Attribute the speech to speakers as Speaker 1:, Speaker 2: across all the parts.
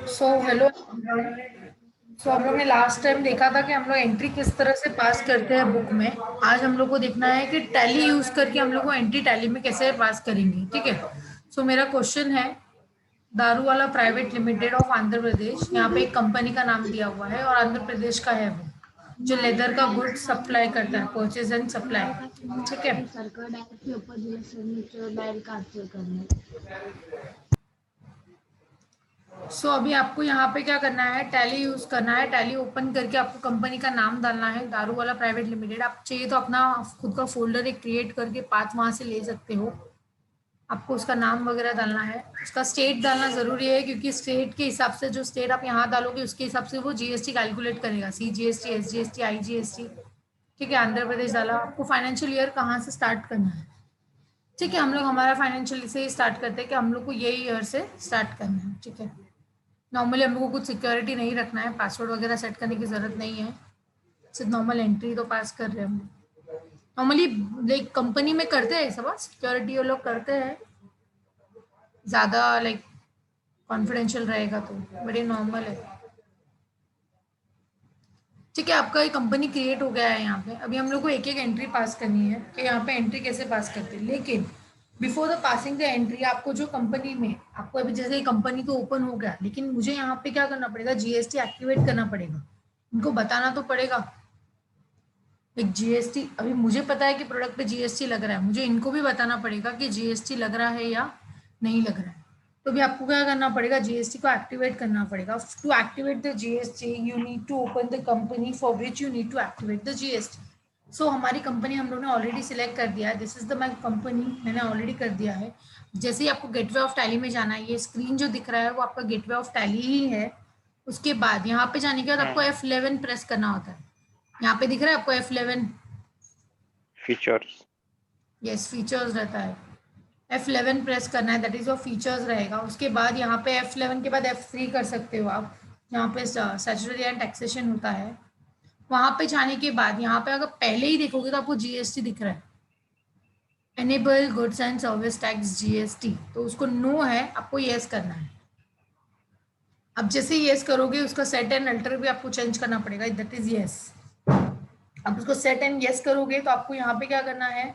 Speaker 1: So hello. सो हम लोग ने लास्ट टाइम देखा था कि हम लोग एंट्री किस तरह से पास करते हैं बुक में। आज हम लोग को देखना है कि टैली यूज करके हम लोग को एंट्री टैली में कैसे पास करेंगे। ठीक है। सो मेरा क्वेश्चन है, Daruwala private limited of Andhra Pradesh, यहाँ पे एक कंपनी का नाम दिया हुआ है और आंध्र प्रदेश का है वो, जो लेदर का गुड सप्लाई करता है, परचेज एंड सप्लाई। ठीक है।
Speaker 2: सरकार डायरेक्ट पेपर दिले डायरेक्ट ट्रांसफर करणे।
Speaker 1: सो अभी आपको यहाँ पे क्या करना है, टैली यूज करना है। टैली ओपन करके आपको कंपनी का नाम डालना है, दारूवाला प्राइवेट लिमिटेड। आप चाहिए तो अपना खुद का फोल्डर एक क्रिएट करके पाथ वहां से ले सकते हो। आपको उसका नाम वगैरह डालना है, उसका स्टेट डालना जरूरी है, क्योंकि स्टेट के हिसाब से जो स्टेट आप यहाँ डालोगे उसके हिसाब से वो जीएसटी कैलकुलेट करेगा, CGST, SGST, IGST। ठीक है। आंध्र प्रदेश डाला। आपको फाइनेंशियल ईयर कहाँ से स्टार्ट करना है। ठीक है। हम लोग हमारा फाइनेंशियल से ही स्टार्ट करते हैं कि हम लोग को ये ईयर से स्टार्ट करना है। ठीक है। नॉर्मली हम लोग को कुछ सिक्योरिटी नहीं रखना है, पासवर्ड वगैरह सेट करने की जरूरत नहीं है, सिर्फ नॉर्मल एंट्री तो पास कर रहे हैं हम। नॉर्मली लाइक कंपनी में करते हैं सब, सिक्योरिटी वो लोग करते हैं, ज़्यादा लाइक कॉन्फिडेंशियल रहेगा तो बड़ी नॉर्मल है। ठीक है। आपका एक कंपनी क्रिएट हो गया है यहाँ पे। अभी हम लोग को एक एक एंट्री पास करनी है कि यहाँ पे एंट्री कैसे पास करते हैं। लेकिन before the passing the entry, आपको जो कंपनी में आपको अभी जैसे कंपनी तो ओपन हो गया, लेकिन मुझे यहाँ पे क्या करना पड़ेगा, जीएसटी एक्टिवेट करना पड़ेगा। उनको बताना तो पड़ेगा एक जीएसटी। अभी मुझे पता है कि प्रोडक्ट पे जीएसटी लग रहा है, मुझे इनको भी बताना पड़ेगा कि जीएसटी लग रहा है या नहीं लग रहा है। तो भी आपको क्या करना पड़ेगा, जीएसटी को एक्टिवेट करना पड़ेगा। To activate the GST you need to open the company for which you need to activate the GST. So हमारी कंपनी हम लोग ने ऑलरेडी सिलेक्ट कर दिया है। This is the my company, मैंने ऑलरेडी कर दिया है। जैसे ही आपको गेटवे ऑफ टैली में जाना है, ये स्क्रीन जो दिख रहा है वो आपका गेटवे ऑफ टैली ही है। उसके बाद यहाँ पे जाने के बाद आपको F11 प्रेस करना होता है। यहाँ पे दिख रहा है आपको F11।
Speaker 3: फीचर्स।
Speaker 1: यस, फीचर्स रहता है। F11 प्रेस करना है, दैट इज योर फीचर्स रहेगा। उसके बाद यहाँ पे F11 के बाद F3 कर सकते हो आप, यहाँ पे स्टैट्यूटरी एंड टैक्सेशन होता है। वहां पे जाने के बाद यहाँ पे अगर पहले ही देखोगे तो आपको जीएसटी दिख रहा है, enable goods and service tax GST, तो उसको नो है, आपको येस करना है। अब जैसे येस करोगे उसका सेट एंड अल्टर भी आपको चेंज करना पड़ेगा, दैट इज येस। अब उसको सेट एंड येस करोगे तो आपको यहाँ पे क्या करना है,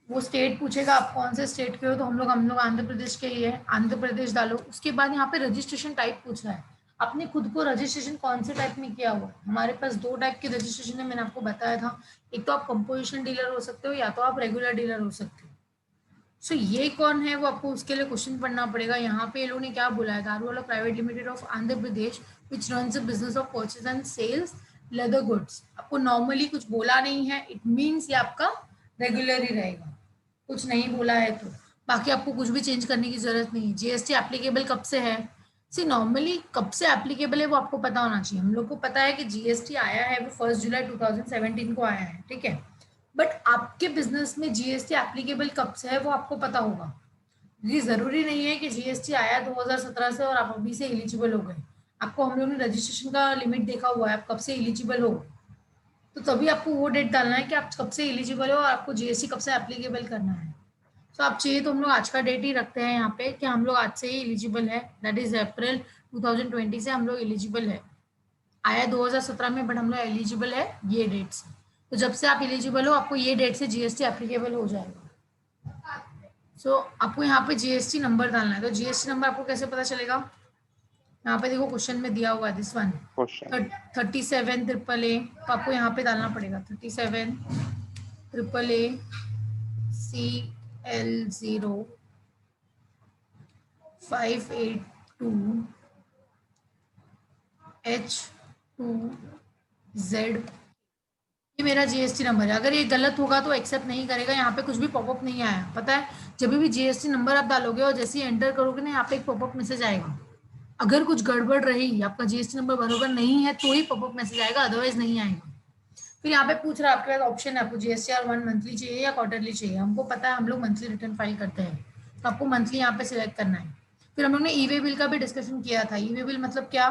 Speaker 1: वो स्टेट पूछेगा आप कौन से स्टेट के हो, तो हम लोग आंध्र प्रदेश के ही है, आंध्र प्रदेश डालो। उसके बाद यहाँ पे रजिस्ट्रेशन टाइप पूछ रहा है, आपने खुद को रजिस्ट्रेशन कौन से टाइप में किया हुआ है। हमारे पास दो टाइप की रजिस्ट्रेशन है, मैंने आपको बताया था। एक तो आप कंपोजिशन डीलर हो सकते हो, या तो आप रेगुलर डीलर हो सकते हो। सो ये कौन है वो आपको उसके लिए क्वेश्चन पढ़ना पड़ेगा। यहाँ पे ये लोगों ने क्या बोला है, Daruwala private limited of Andhra Pradesh which runs the business of purchase and sales leather goods. आपको नॉर्मली कुछ बोला नहीं है, इट मीन्स ये आपका रेगुलर ही रहेगा, कुछ नहीं बोला है तो। बाकी आपको कुछ भी चेंज करने की जरूरत नहीं है। जीएसटी एप्लीकेबल कब से है, सी नॉर्मली कब से एप्लीकेबल है वो आपको पता होना चाहिए। हम लोग को पता है कि जीएसटी आया है वो 1 जुलाई 2017 को आया है। ठीक है। बट आपके बिजनेस में जीएसटी एप्लीकेबल कब से है वो आपको पता होगा। ये जरूरी नहीं है कि जीएसटी आया 2017 से और आप अभी से एलिजिबल हो गए। आपको हम लोग ने रजिस्ट्रेशन का लिमिट देखा हुआ है, आप कब से एलिजिबल हो, तो तभी आपको वो डेट डालना है कि आप कब से एलिजिबल हो और आपको जीएसटी कब से एप्लीकेबल करना है। तो आप चाहिए तो हम लोग आज का डेट ही रखते हैं यहाँ पे कि हम लोग आज से ही एलिजिबल है, दैट इज अप्रैल 2020 से हम लोग एलिजिबल है। आया 2017 में, बट हम लोग एलिजिबल है ये डेट से। तो जब से आप एलिजिबल हो आपको ये डेट से जीएसटी एप्लीकेबल हो जाएगा। सो आपको यहाँ पे जीएसटी नंबर डालना है। तो जीएसटी नंबर आपको कैसे पता चलेगा, यहाँ पे देखो क्वेश्चन में दिया हुआ है दिस वन, 37 AAA। तो आपको यहाँ पे डालना पड़ेगा 37 AAA CL0 582 H2Z। ये मेरा जीएसटी नंबर है। अगर ये गलत होगा तो एक्सेप्ट नहीं करेगा, यहाँ पे कुछ भी पॉपअप नहीं आया, पता है। जब भी जीएसटी नंबर आप डालोगे और जैसे ही एंटर करोगे ना, यहाँ पे एक पॉपअप मैसेज आएगा। अगर कुछ गड़बड़ रही, आपका जीएसटी नंबर बरोबर नहीं है तो ही पॉपअप मैसेज आएगा, अदरवाइज नहीं आएगा। फिर यहाँ पे पूछ रहा है आपके पास ऑप्शन है, आपको जीएसटीआर 1 मंथली चाहिए या क्वार्टरली चाहिए। हमको पता है हम लोग मंथली रिटर्न फाइल करते हैं, तो आपको मंथली यहाँ पे सिलेक्ट करना है। फिर हम लोग ने ई वे बिल का भी डिस्कशन किया था। ई वे बिल मतलब क्या,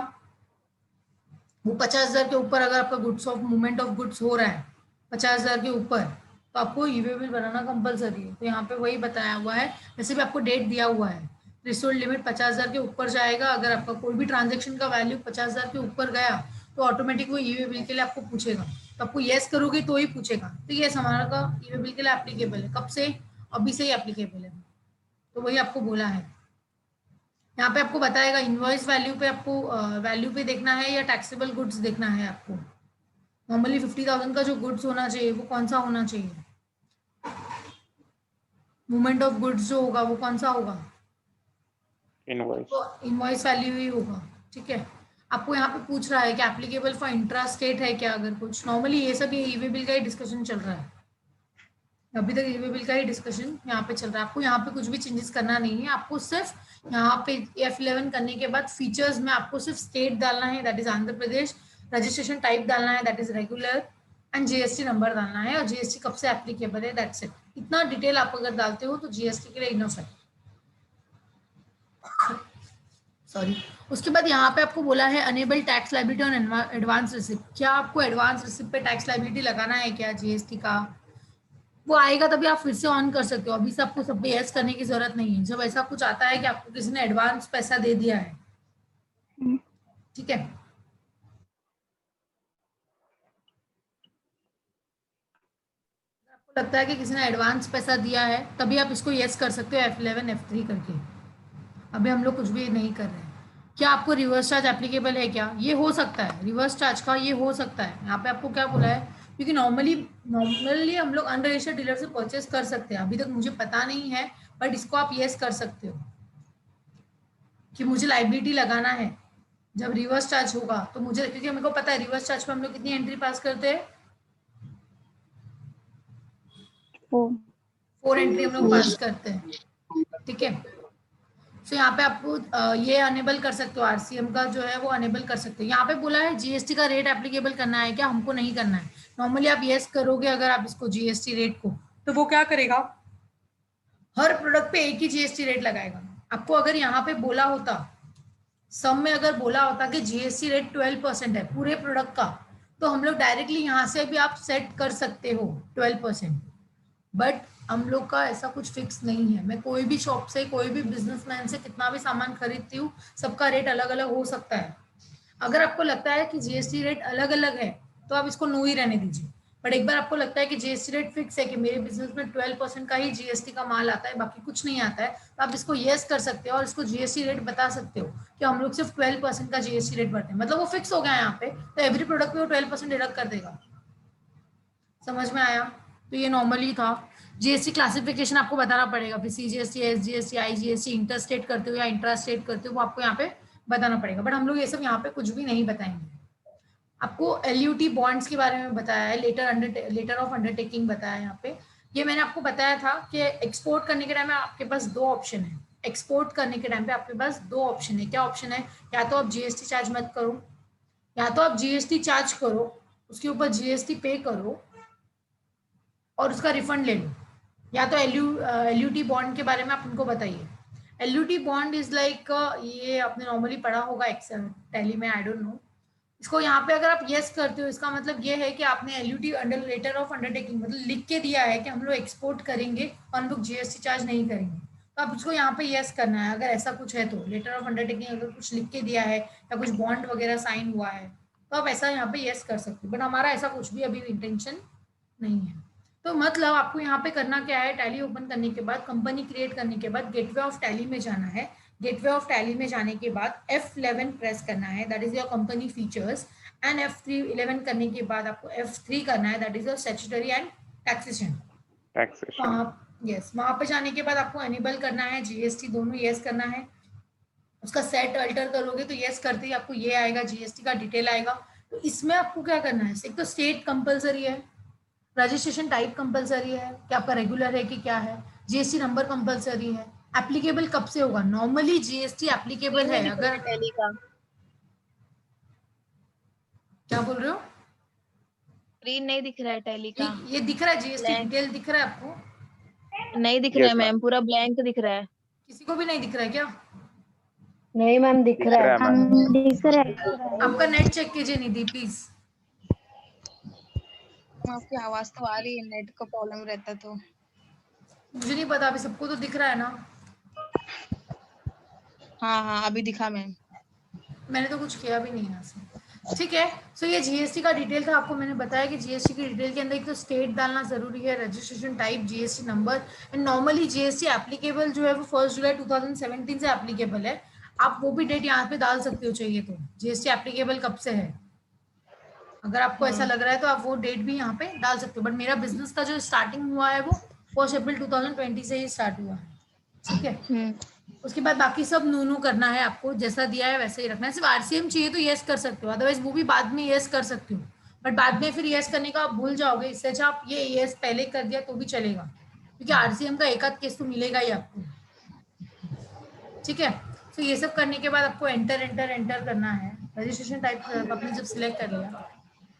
Speaker 1: वो 50,000 के ऊपर अगर आपका goods of movement of goods हो रहा है 50,000 के ऊपर, तो आपको ई वे बिल बनाना कंपलसरी है। तो यहाँ पे वही बताया हुआ है, वैसे भी आपको डेट दिया हुआ है थ्रेशोल्ड लिमिट 50,000 के ऊपर जाएगा, अगर आपका कोई भी ट्रांजेक्शन का वैल्यू 50,000 के ऊपर गया तो ऑटोमेटिक वो ई बिल के लिए आपको पूछेगा, तो आपको येस करोगे तो ही पूछेगा। तो ये हमारा का ई बिल के लिए एप्लीकेबल है, कब से, अभी से ही एप्लीकेबल है, तो वही आपको बोला है। यहाँ पे आपको बताएगा इनवॉइस वैल्यू पे आपको वैल्यू पे देखना है या टैक्सेबल गुड्स देखना है आपको। नॉर्मली 50,000 का जो गुड्स होना चाहिए वो कौन सा होना चाहिए, मूवमेंट ऑफ गुड्स जो होगा वो कौन सा होगा,
Speaker 3: Invoice.
Speaker 1: तो इनवॉइस वैल्यू ही होगा। ठीक है, आपको यहाँ पे पूछ रहा है कि एप्लीकेबल फॉर इंट्रा स्टेट है क्या, अगर कुछ नॉर्मली ये सब ये ई बिल का ही डिस्कशन चल रहा है, अभी तक ई बिल का ही डिस्कशन यहाँ पे चल रहा है। आपको यहाँ पे कुछ भी चेंजेस करना नहीं है, आपको सिर्फ यहाँ पे F11 करने के बाद फीचर्स में आपको सिर्फ स्टेट डालना है, that is Andhra Pradesh, registration type डालना है, that is regular, and GST number डालना है, और जीएसटी कब से एप्लीकेबल है, दैट्स इट। इतना डिटेल आप अगर डालते हो तो जीएसटी के लिए इनफ है। सॉरी, उसके बाद यहाँ पे आपको बोला है enable tax liability on advance receipt. क्या आपको एडवांस रिसिप्ट पे टैक्स लायबिलिटी लगाना है क्या जीएसटी का, वो आएगा तभी आप फिर से ऑन कर सकते हो, अभी से आपको सब पे यस करने की जरूरत नहीं है। जब ऐसा कुछ आता है कि आपको किसी ने एडवांस पैसा दे दिया है, ठीक है, आपको लगता है कि किसी ने एडवांस पैसा दिया है तभी आप इसको यस कर सकते हो F11 F3 करके। अभी हम लोग कुछ भी नहीं कर रहे हैं। क्या आपको रिवर्स चार्ज एप्लीकेबल है क्या, ये हो सकता है, रिवर्स चार्ज का ये हो सकता है। यहाँ पे आपको क्या बोला है, क्योंकि नॉर्मली हम लोग अनरजिस्टर्ड डीलर से परचेस कर सकते हैं, अभी तक मुझे पता नहीं है, बट इसको आप यस कर सकते हो कि मुझे लाइबिलिटी लगाना है जब रिवर्स चार्ज होगा तो मुझे, क्योंकि मेरे को पता है रिवर्स चार्ज पे हम लोग कितनी एंट्री पास करते हैं, 4 एंट्री हम लोग पास करते हैं। ठीक है, तो यहाँ पे आपको ये अनेबल कर सकते हो, आरसीएम का जो है वो अनेबल कर सकते हो। यहाँ पे बोला है जीएसटी का रेट एप्लीकेबल करना है क्या, हमको नहीं करना है। नॉर्मली आप यस करोगे अगर आप इसको जीएसटी रेट को, तो वो क्या करेगा, हर प्रोडक्ट पे एक ही जीएसटी रेट लगाएगा। आपको अगर यहाँ पे बोला होता, सम में अगर बोला होता कि जीएसटी रेट 12% है पूरे प्रोडक्ट का, तो हम लोग डायरेक्टली यहाँ से भी आप सेट कर सकते हो 12%, बट हम लोग का ऐसा कुछ फिक्स नहीं है। मैं कोई भी शॉप से, कोई भी बिजनेसमैन से कितना भी सामान खरीदती हूँ, सबका रेट अलग अलग हो सकता है। अगर आपको लगता है कि जीएसटी रेट अलग अलग है तो आप इसको नो ही रहने दीजिए, बट एक बार आपको लगता है कि जीएसटी रेट फिक्स है कि मेरे बिजनेस में 12% का ही जीएसटी का माल आता है, बाकी कुछ नहीं आता है, तो आप इसको यस कर सकते हो और इसको जीएसटी रेट बता सकते हो कि हम लोग सिर्फ 12% का जीएसटी रेट भरते हैं, मतलब वो फिक्स हो गया है यहाँ पे, तो एवरी प्रोडक्ट पे वो 12% डिडक्ट कर देगा। समझ में आया, तो ये नॉर्मली था। जीएसटी क्लासिफिकेशन आपको बताना पड़ेगा, फिर CGST, SGST, IGST, inter state करते हो या इंट्रा स्टेट करते हो, वो आपको यहाँ पे बताना पड़ेगा, बट हम लोग ये सब यहाँ पे कुछ भी नहीं बताएंगे। आपको एलयूटी बॉन्ड्स के बारे में बताया है, लेटर ऑफ अंडरटेकिंग बताया है यहाँ पे। ये मैंने आपको बताया था कि एक्सपोर्ट करने के टाइम में आपके पास 2 ऑप्शन है, एक्सपोर्ट करने के टाइम पे आपके पास 2 ऑप्शन है। क्या ऑप्शन है, या तो आप जीएसटी चार्ज मत करो, या तो आप जीएसटी चार्ज करो, उसके ऊपर जीएसटी पे करो और उसका रिफंड ले लो, या तो एलयूटी बॉन्ड के बारे में आप उनको बताइए। एलयूटी बॉन्ड इज लाइक, ये आपने नॉर्मली पढ़ा होगा एक्सेल टैली में, आई डोंट नो। इसको यहाँ पे अगर आप यस करते हो, इसका मतलब ये है कि आपने LUT under letter of undertaking मतलब लिख के दिया है कि हम लोग एक्सपोर्ट करेंगे और हम लोग जीएसटी चार्ज नहीं करेंगे, तो आप उसको यहाँ पे यस करना है। अगर ऐसा कुछ है तो लेटर ऑफ अंडरटेकिंग अगर कुछ लिख के दिया है या कुछ बॉन्ड वगैरह साइन हुआ है तो आप ऐसा यहाँ पे यस कर सकते हो, बट हमारा ऐसा कुछ भी अभी इंटेंशन नहीं है। तो मतलब आपको यहाँ पे करना क्या है, टैली ओपन करने के बाद, कंपनी क्रिएट करने के बाद गेटवे ऑफ टैली में जाना है। गेटवे ऑफ टैली में जाने के बाद F11 प्रेस करना है, that is your company features, and F11 करने के बाद आपको F3 करना है, that is your statutory and taxation. Yes, वहां पे जाने के बाद आपको एनेबल करना है जीएसटी, दोनों यस करना है। उसका सेट अल्टर करोगे तो यस करते ही आपको ये आएगा, जीएसटी का डिटेल आएगा। तो इसमें आपको क्या करना है, एक तो स्टेट कंपलसरी है, रजिस्ट्रेशन टाइप कंपलसरी है कि आपका रेगुलर है कि क्या है, जीएसटी नंबर कंपलसरी है, एप्लीकेबल कब से होगा, नॉर्मली जीएसटी एप्लीकेबल है अगर, क्या बोल रहे हो,
Speaker 2: स्क्रीन नहीं दिख रहा है टैली का,
Speaker 1: ये दिख रहा है जीएसटी डिटेल दिख रहा है आपको,
Speaker 2: नहीं दिख रहा है मैम, पूरा ब्लैंक दिख रहा है।
Speaker 1: किसी को भी नहीं दिख रहा है क्या,
Speaker 4: नहीं मैम दिख रहा है,
Speaker 2: दिख रहा है।
Speaker 1: आपका नेट चेक कीजिए निधि प्लीज।
Speaker 5: आपकी आवाज तो आ रही है, नेट का प्रॉब्लम रहता तो।
Speaker 1: मुझे नहीं पता, अभी सबको तो दिख रहा है ना।
Speaker 5: हाँ हाँ अभी दिखा मैम।
Speaker 1: मैंने तो कुछ किया भी नहीं यहाँ से। ठीक है, सो ये जीएसटी का डिटेल था, आपको मैंने बताया कि जीएसटी की डिटेल के अंदर एक तो स्टेट डालना जरूरी है, registration type, GST number, and normally GST applicable जो है वो 1 जुलाई 2017 से एप्लीकेबल है। आप वो भी डेट यहाँ पे डाल सकते हो चाहिए तो, जीएसटी एप्लीकेबल कब से है, अगर आपको ऐसा लग रहा है तो आप वो डेट भी यहाँ पे डाल सकते हो। बट मेरा बिजनेस का जो स्टार्टिंग हुआ है वो 1 अप्रैल 2020 से ही स्टार्ट हुआ है। ठीक है, उसके बाद बाकी सब नू करना है आपको, जैसा दिया है वैसे ही रखना है। सिर्फ आरसीएम चाहिए तो यस कर सकते हो, अदरवाइज वो भी बाद में यस कर सकते हो, बट बाद में फिर यस करने का आप भूल जाओगे। इससे अच्छा आप ये यस पहले कर दिया तो भी चलेगा, क्योंकि आरसीएम का एक आध केस तो मिलेगा ही आपको। ठीक है, तो ये सब करने के बाद आपको एंटर एंटर एंटर करना है। रजिस्ट्रेशन टाइप आपने जब सिलेक्ट कर लिया,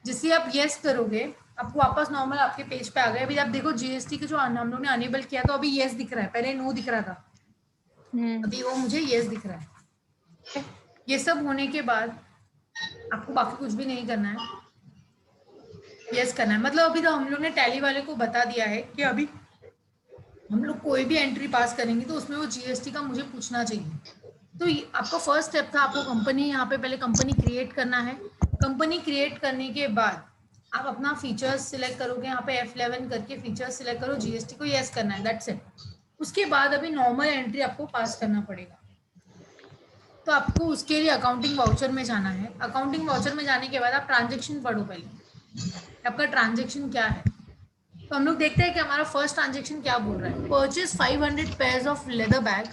Speaker 1: जिससे आप यस करोगे आपको वापस नॉर्मल आपके पेज पे आ गए। अभी आप देखो जीएसटी के जो हम लोग ने अनेबल किया तो अभी यस दिख रहा है, पहले नो दिख रहा था, अभी वो मुझे यस दिख रहा है। ये सब होने के बाद आपको बाकी कुछ भी नहीं करना है, यस करना है। मतलब अभी तो हम लोग ने टैली वाले को बता दिया है कि अभी हम लोग कोई भी एंट्री पास करेंगे तो उसमें वो जीएसटी का मुझे पूछना चाहिए। तो आपका फर्स्ट स्टेप था, आपको कंपनी यहाँ पे पहले कंपनी क्रिएट करना है। कंपनी क्रिएट करने के बाद आप अपना फीचर्स सिलेक्ट करोगे, यहाँ पे F11 करके फीचर्स सिलेक्ट करो, जीएसटी को यस करना है, दैट्स इट। उसके बाद अभी नॉर्मल एंट्री आपको पास करना पड़ेगा। तो आपको उसके लिए अकाउंटिंग वाउचर में जाना है। अकाउंटिंग वाउचर में जाने के बाद आप ट्रांजेक्शन पढ़ो पहले, आपका ट्रांजेक्शन क्या है। तो हम लोग देखते हैं कि हमारा फर्स्ट ट्रांजेक्शन क्या बोल रहा है। Purchase 500 pairs of leather bag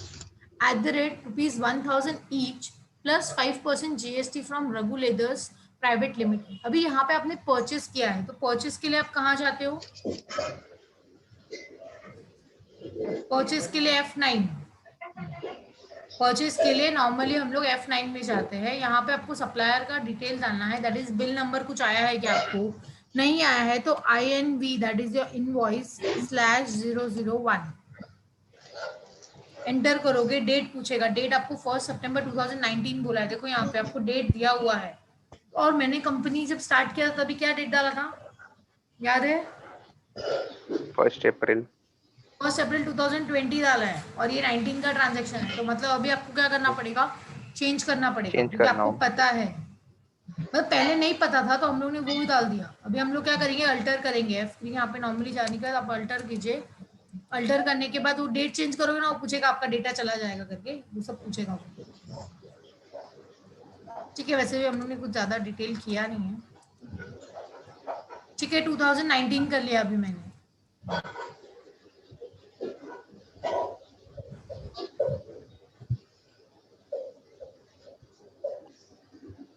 Speaker 1: at the rate ₹1000 each plus 5% GST from Raghu leathers private limited. अभी यहाँ पे आपने परचेज किया है, तो परचेज के लिए आप कहाँ जाते हो, परचेज के लिए F9, परचेज के लिए नॉर्मली हम लोग F9 में जाते हैं। यहाँ पे आपको सप्लायर का डिटेल डालना है, दैट इज बिल नंबर कुछ आया है क्या, आपको नहीं आया है तो INV that is your invoice /001 enter करोगे। डेट पूछेगा, डेट आपको 1 सितंबर 2019 बोला है, देखो यहाँ पे आपको डेट दिया हुआ है। और मैंने कंपनी जब स्टार्ट किया तभी क्या डेट डाला था, याद है,
Speaker 3: 1 अप्रैल
Speaker 1: 1 अप्रैल 2020 डाला है, और ये 19 का ट्रांजेक्शन है। तो मतलब अभी आपको क्या करना पड़ेगा, चेंज करना पड़ेगा, क्योंकि आपको पता है, मतलब पहले नहीं पता था तो हम लोग ने वो भी डाल दिया। अभी हम लोग क्या करेंगे, अल्टर करेंगे। F3 यहाँ पे नॉर्मली जाने के बाद आप अल्टर कीजिए, अल्टर करने के बाद वो डेट चेंज करोगे ना, वो पूछेगा आपका डेटा चला जाएगा करके, वो सब पूछेगा वो। ठीक है, वैसे भी हम लोग ने कुछ ज्यादा डिटेल किया नहीं है। ठीक है, 2019 कर लिया अभी मैंने।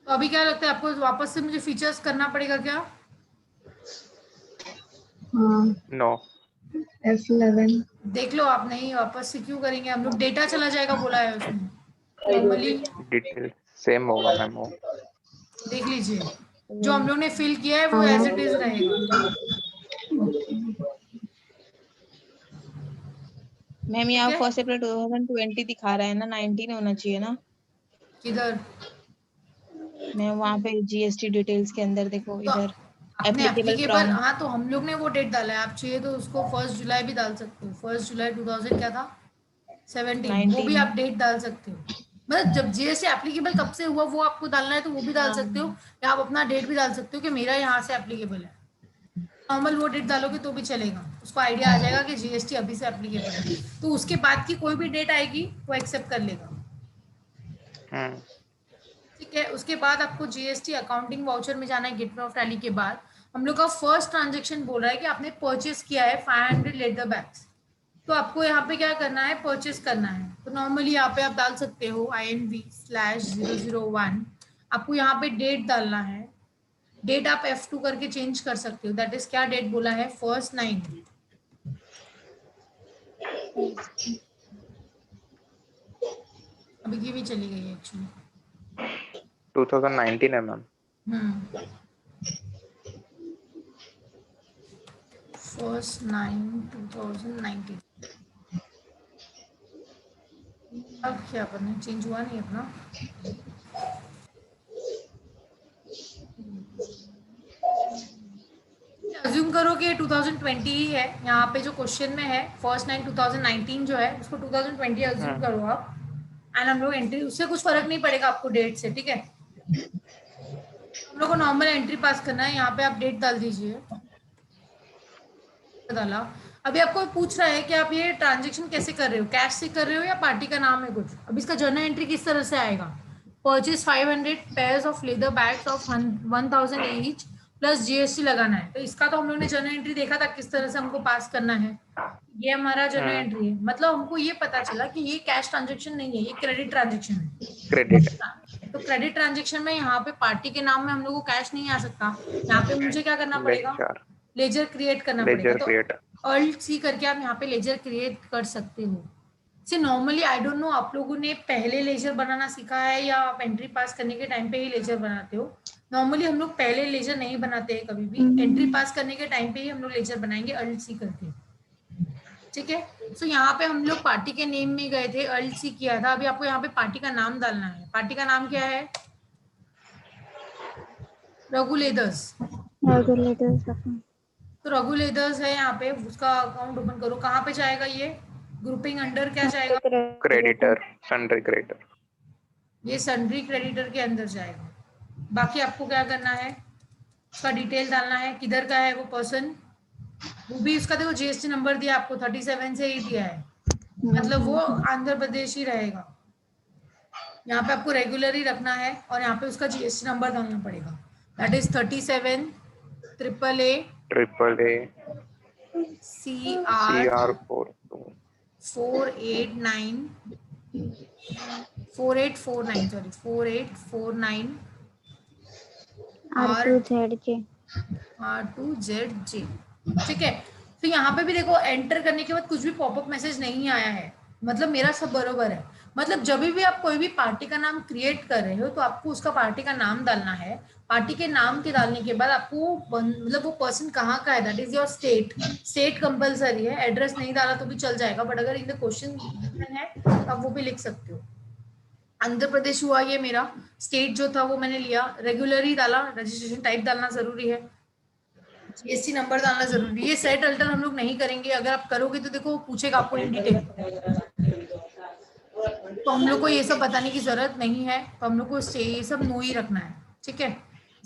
Speaker 1: तो अभी क्या लगता है आपको, वापस से मुझे फीचर्स करना पड़ेगा क्या?
Speaker 2: हाँ
Speaker 3: नो
Speaker 2: F11
Speaker 1: देख लो आप, नहीं वापस से क्यों करेंगे हम लोग, डेटा चला जाएगा बोला है उसमें नॉर्मली।
Speaker 3: डिटेल सेम होगा मैम, वो
Speaker 1: देख लीजिए, जो हम लोग ने फिल किया है वो एज इट इज रहेगा।
Speaker 5: मैम यहाँ 1 अप्रैल 2020 दिखा रहा है ना, 19 होना चाहिए ना
Speaker 1: किधर
Speaker 5: मैम, वहाँ पे जीएसटी डिटेल्स के अंदर देखो,
Speaker 1: तो
Speaker 5: इधर
Speaker 1: अपने एप्लीकेबल,
Speaker 5: फ्रॉम।
Speaker 1: हाँ तो हम लोग ने वो डेट डाला है, आप चाहिए तो उसको 1 जुलाई भी डाल सकते हो, 1 जुलाई 2000 क्या था 17, वो भी आप डेट डाल सकते हो। मतलब जब जीएसटी एप्लीकेबल कब से हुआ वो आपको डालना है तो वो भी डाल सकते हो, या आप अपना डेट भी डाल सकते हो कि मेरा यहाँ से एप्लीकेबल है। नॉर्मल वो डेट डालोगे तो भी चलेगा, उसको आइडिया आ जाएगा कि जीएसटी अभी से एप्लीकेबल है, तो उसके बाद की कोई भी डेट आएगी वो एक्सेप्ट कर लेगा। ठीक है, उसके बाद आपको जीएसटी अकाउंटिंग वाउचर में जाना है। गेटवे ऑफ टैली के बाद हम लोग का फर्स्ट ट्रांजेक्शन बोल रहा है कि आपने परचेस किया है 500 लेदर बैग्स, तो आपको यहाँ पे क्या करना है, परचेस करना है। तो नॉर्मली यहाँ पे आप डाल सकते हो INV/001, आपको यहाँ पे डेट डालना है। डेट आप F2 करके चेंज कर सकते हो, दैट इज क्या डेट बोला है 1/9। अभी की भी चली गई है एक्चुअली,
Speaker 3: 2019 है मैम।
Speaker 1: 1/9/2019। अब क्या करना है, चेंज हुआ नहीं अपना। अज्यूम करो कि 2020 ही है, यहाँ पे जो क्वेश्चन में है 1/9/2019 जो है उसको 2020 अज्यूम करो आप। एंड हम लोग एंट्री, उससे कुछ फर्क नहीं पड़ेगा आपको डेट से, ठीक है। हम लोग को नॉर्मल एंट्री पास करना है। यहाँ पे आप डेट डाल दीजिए, डाला। अभी आपको पूछ रहा है कि आप ये ट्रांजेक्शन कैसे कर रहे हो, कैश से कर रहे हो या पार्टी का नाम है कुछ। अब इसका जर्नल एंट्री किस तरह से आएगा, purchase 500 pairs of leather bags of 1000 each plus GST लगाना है। तो इसका तो हम लोग ने जर्नल एंट्री देखा था किस तरह से हमको पास करना है। ये हमारा जर्नल एंट्री है, मतलब हमको ये पता चला कि ये कैश ट्रांजेक्शन नहीं है, ये क्रेडिट ट्रांजेक्शन है।
Speaker 3: क्रेडिट।
Speaker 1: तो क्रेडिट ट्रांजेक्शन में यहाँ पे पार्टी के नाम में हम लोग को कैश नहीं आ सकता। यहाँ पे मुझे क्या करना पड़ेगा, लेजर क्रिएट करना पड़ेगा। तो अल्ट सी करके आप यहाँ पे लेजर क्रिएट कर सकते हो। से नॉर्मली आई डोंट नो आप लोगों ने पहले लेजर बनाना सीखा है या आप एंट्री पास करने के टाइम पे ही लेजर बनाते हो। नॉर्मली हम लोग पहले लेजर नहीं बनाते हैं कभी भी, एंट्री पास करने के टाइम पे ही हम लोग लेजर बनाएंगे अल्ट सी करके, ठीक है। सो यहाँ पे हम लोग पार्टी के नेम में गए थे, अल्ट सी किया था। अभी आपको यहाँ पे पार्टी का नाम डालना है। पार्टी का नाम क्या है, रघु लेदर्स। तो रघु लेदर्स है यहाँ पे, उसका अकाउंट ओपन करो। कहाँ पे जाएगा ये, ग्रुपिंग अंडर क्या जाएगा,
Speaker 3: क्रेडिटर, सन्ड्री क्रेडिटर।
Speaker 1: ये सन्ड्री क्रेडिटर के अंदर जाएगा। बाकी आपको क्या करना है, उसका डिटेल डालना है, किधर का है वो पर्सन, वो भी उसका देखो जीएसटी नंबर दिया आपको 37 से ही दिया है, मतलब वो आंध्र प्रदेश ही रहेगा। यहाँ पे आपको रेगुलर ही रखना है और यहाँ पे उसका जीएसटी नंबर डालना पड़ेगा, that is 37 AAA CR 4849 R2ZJ, ठीक है। तो यहाँ पे भी देखो एंटर करने के बाद कुछ भी पॉपअप मैसेज नहीं आया है, मतलब मेरा सब बरोबर है। मतलब जब भी आप कोई भी पार्टी का नाम क्रिएट कर रहे हो तो आपको उसका पार्टी का नाम डालना है। पार्टी के नाम के डालने के बाद आपको मतलब वो पर्सन कहाँ का है, that is your state compulsory है। एड्रेस नहीं डाला तो भी चल जाएगा, बट अगर इन द क्वेश्चन है तो आप वो भी लिख सकते हो। आंध्र प्रदेश हुआ ये मेरा, स्टेट जो था वो मैंने लिया, रेगुलर ही डाला, रजिस्ट्रेशन टाइप डालना जरूरी है, जीएसटी नंबर डालना जरूरी है। ये सेट अल्टर हम लोग नहीं करेंगे, अगर आप करोगे तो देखो पूछेगा आपको इन डिटेल, तो हम लोग को ये सब बताने की जरूरत नहीं है। तो हम लोग को ये सब नो ही रखना है, ठीक है।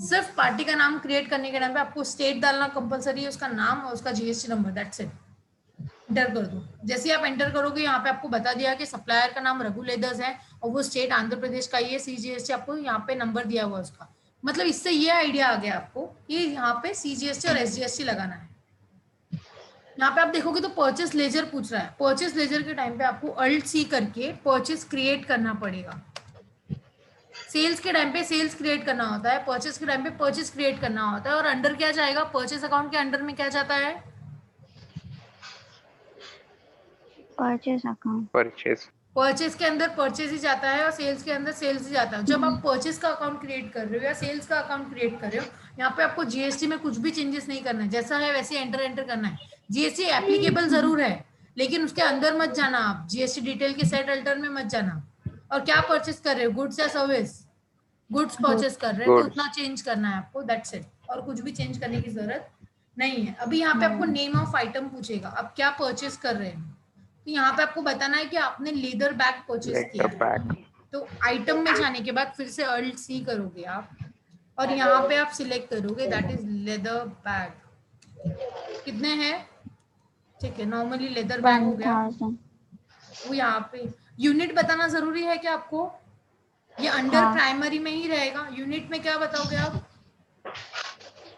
Speaker 1: सिर्फ पार्टी का नाम क्रिएट करने के टाइम पे आपको स्टेट डालना कंपलसरी है, उसका नाम और उसका GST number, that's it. Enter कर दो। जैसे आप एंटर करोगे यहाँ पे आपको बता दिया कि सप्लायर का नाम रघु लेदर्स है और वो स्टेट आंध्र प्रदेश का ही है। सीजीएसटी आपको यहाँ पे नंबर दिया हुआ उसका, मतलब इससे ये आइडिया आ गया आपको कि यहाँ पे सीजीएसटी और एसजीएसटी लगाना है। यहाँ पे आप देखोगे तो परचेस लेजर पूछ रहा है। परचेस लेजर के टाइम पे आपको अल्ट सी करके परचेस क्रिएट करना पड़ेगा। सेल्स के टाइम पे सेल्स क्रिएट करना होता है, परचेस के टाइम पे परचेस क्रिएट करना होता है। और अंडर क्या जाएगा, परचेस अकाउंट के अंडर में क्या जाता है,
Speaker 2: परचेस अकाउंट।
Speaker 1: परचेस के अंदर परचेस ही जाता है और सेल्स के अंदर सेल्स ही जाता है। जब आप परचेस का अकाउंट क्रिएट कर रहे हो या सेल्स का अकाउंट क्रिएट कर रहे हो, यहाँ पे आपको जीएसटी में कुछ भी चेंजेस नहीं करना है, जैसा है वैसे एंटर करना है। जीएसटी एप्लीकेबल जरूर है लेकिन उसके अंदर मत जाना आप, जीएसटी डिटेल के सेट अल्टर में मत जाना। और क्या परचेस कर रहे हो, गुड्स या सर्विस, गुड्स परचेस कर रहे हैं तो उतना चेंज करना है आपको, दैट्स इट। और कुछ भी चेंज करने की जरूरत नहीं है। अभी यहाँ पे आपको नेम ऑफ आइटम पूछेगा, आप क्या परचेस कर रहे हैं, तो यहाँ पे आपको बताना है कि आपने लेदर बैग परचेस किया है। तो आइटम में जाने के बाद फिर से अल्ट सी करोगे आप और यहाँ पे आप सिलेक्ट करोगे दैट इज लेदर बैग। कितने हैं, ठीक है, नॉर्मली लेदर बैग हो गया। वो यहाँ पे यूनिट बताना जरूरी है क्या आपको, ये अंडर प्राइमरी में ही रहेगा। यूनिट में क्या बताओगे आप,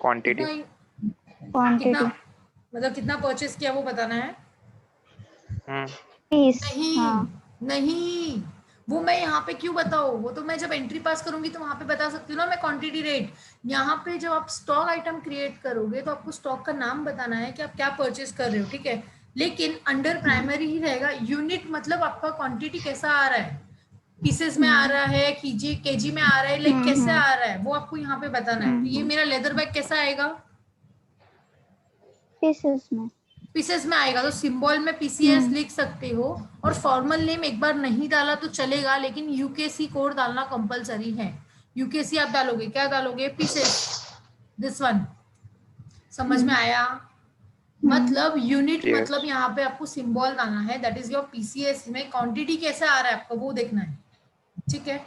Speaker 3: क्वांटिटी,
Speaker 1: कितना मतलब कितना परचेस किया वो बताना है। नहीं वो मैं यहाँ पे क्यों बताऊँ, वो तो मैं जब एंट्री पास करूंगी तो वहां पे बता सकती हूँ ना मैं क्वांटिटी रेट। यहाँ पे जब आप स्टॉक आइटम क्रिएट करोगे तो आपको स्टॉक का नाम बताना है कि आप क्या परचेस कर रहे हो, ठीक है। लेकिन अंडर प्राइमरी ही रहेगा। यूनिट मतलब आपका क्वांटिटी कैसा आ रहा है, पीसेस में आ रहा है, केजी में आ रहा है, लाइक कैसे आ रहा है वो आपको यहाँ पे बताना है। तो ये मेरा लेदर बैग कैसा आएगा, पीसेस में आएगा, तो सिंबल में पीसीएस लिख सकते हो। और फॉर्मल नेम एक बार नहीं डाला तो चलेगा, लेकिन यूकेसी कोड डालना कंपलसरी है। यूकेसी आप डालोगे, क्या डालोगे, पीसेस, दिस वन। समझ में आया, मतलब यूनिट
Speaker 3: Yes.
Speaker 1: मतलब यहाँ पे आपको सिंबल डालना है, दैट इज योर पीसीएस में क्वांटिटी कैसे आ रहा है आपको वो देखना है, ठीक है।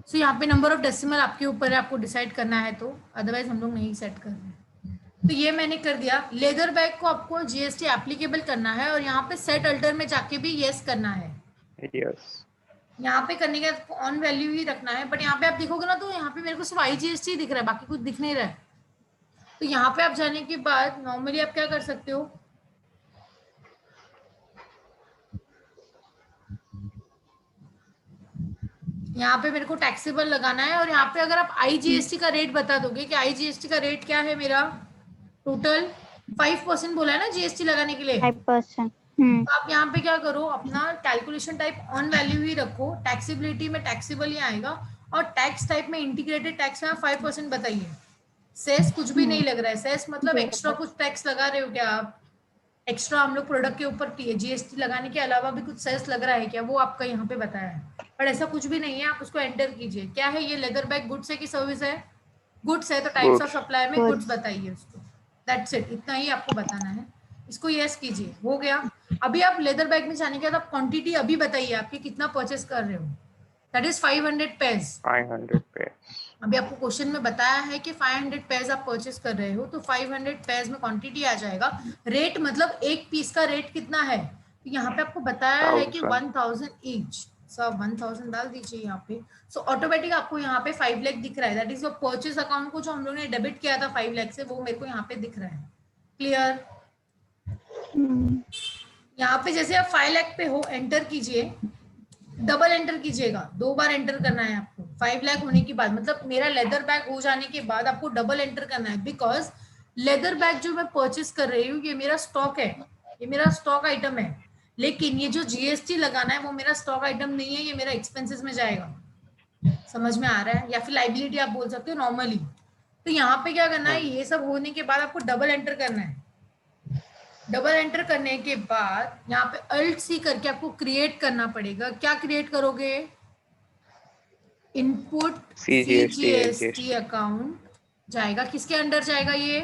Speaker 1: सो यहाँ पे नंबर ऑफ डेसिमल आपके ऊपर है, आपको डिसाइड करना है, तो अदरवाइज हम लोग नहीं सेट कर रहे हैं। तो ये मैंने कर दिया। लेदर बैग को आपको जीएसटी एप्लीकेबल करना है और यहाँ पे सेट अल्टर में जाके भी यस करना है।
Speaker 3: Yes.
Speaker 1: यहाँ पे करने के बाद ऑन वैल्यू ही रखना है, बट यहाँ पे आप देखोगे ना तो यहाँ पे मेरे को सिर्फ आईजीएसटी दिख रहा है, बाकी कुछ दिख नहीं रहा है। तो यहाँ पे आप जाने के बाद नॉर्मली आप क्या कर सकते हो, यहाँ पे मेरे को टैक्सेबल लगाना है और यहाँ पे अगर आप आईजीएसटी का रेट बता दोगे कि आईजीएसटी का रेट क्या है मेरा, टोटल 5% बोला है ना जीएसटी लगाने के लिए,
Speaker 4: 5%।
Speaker 1: तो आप यहाँ पे क्या करो, अपना कैलकुलेशन टाइप ऑन वैल्यू ही रखो, टैक्सेबिलिटी में टैक्सेबल ही आएगा और टैक्स टाइप में इंटीग्रेटेड टैक्स में 5% बताइए। सेस कुछ भी नहीं लग रहा है, सेस मतलब एक्स्ट्रा कुछ टैक्स लगा रहे हो क्या आप, एक्स्ट्रा हम लोग प्रोडक्ट के ऊपर जीएसटी लगाने के अलावा भी कुछ सेस लग रहा है क्या, वो आपका यहाँ पे बताया है, पर ऐसा कुछ भी नहीं है। आप उसको एंटर कीजिए, क्या है ये लेदर बैग, गुड्स है कि सर्विस है, गुड्स है, तो टाइप्स ऑफ सप्लाई में गुड्स बताइए उसको, दैट्स इट, इतना ही आपको बताना है। इसको यस कीजिए, हो गया। अभी आप लेदर बैग में जाने के बाद आप क्वांटिटी अभी बताइए आपके कितना परचेस कर रहे हो, दैट इज 500 पेज।
Speaker 3: 500 पेज।
Speaker 1: अभी आपको क्वेश्चन में बताया है कि 500 पेज आप परचेस कर रहे हो, तो 500 पेज में क्वांटिटी आ जाएगा। रेट मतलब एक पीस का रेट कितना है, तो यहाँ पे आपको बताया है कि 1000 ईच, सो 1000 डाल दीजिए यहाँ पे। सो ऑटोमेटिक आपको यहाँ पे 5 लाख दिख रहा है, that is your purchase account को जो हम लोगों ने डेबिट किया था 5 लाख से, वो मेरे को यहाँ पे दिख रहा है। क्लियर? यहाँ पे जैसे आप 5 लाख पे हो, एंटर कीजिए, डबल एंटर कीजिएगा, 2 बार एंटर करना है आपको 5 लाख होने के बाद, मतलब मेरा लेदर बैग हो जाने के बाद आपको डबल एंटर करना है, बिकॉज लेदर बैग जो मैं परचेस कर रही हूँ ये मेरा स्टॉक है, ये मेरा स्टॉक आइटम है, लेकिन ये जो जीएसटी लगाना है वो मेरा स्टॉक आइटम नहीं है, ये मेरा एक्सपेंसेस में जाएगा। समझ में आ रहा है? या फिर लाइबिलिटी आप बोल सकते हो नॉर्मली। तो यहाँ पे क्या करना है, ये सब होने के बाद आपको डबल एंटर करना है। डबल एंटर करने के बाद यहाँ पे अल्ट सी करके आपको क्रिएट करना पड़ेगा। क्या क्रिएट करोगे? इनपुट सीजीएसटी अकाउंट जाएगा, किसके अंडर जाएगा ये?